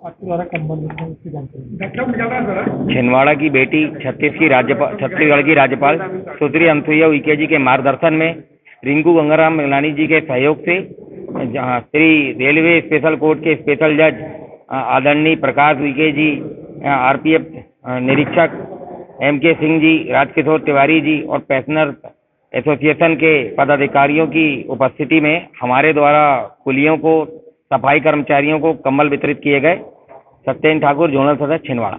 आपके द्वारा कंबल वितरण की जानकारी। छिंदवाड़ा की बेटी छत्तीसगढ़ की राज्यपाल सुश्री अनुसुईया उइके जी के मार्गदर्शन में रिंकू गंगाराम मिगलानी जी के सहयोग से श्री रेलवे स्पेशल कोर्ट के स्पेशल जज आदरणीय प्रकाश उइके जी, आरपीएफ निरीक्षक एमके सिंह जी, राजकिशोर तिवारी जी और पैसेंजर एसोसिएशन के पदाधिकारियों की उपस्थिति में हमारे द्वारा कुलियों को, सफाई कर्मचारियों को कंबल वितरित किए गए। सत्येंद्र ठाकुर, जोनल सदस्य, छिंदवाड़ा।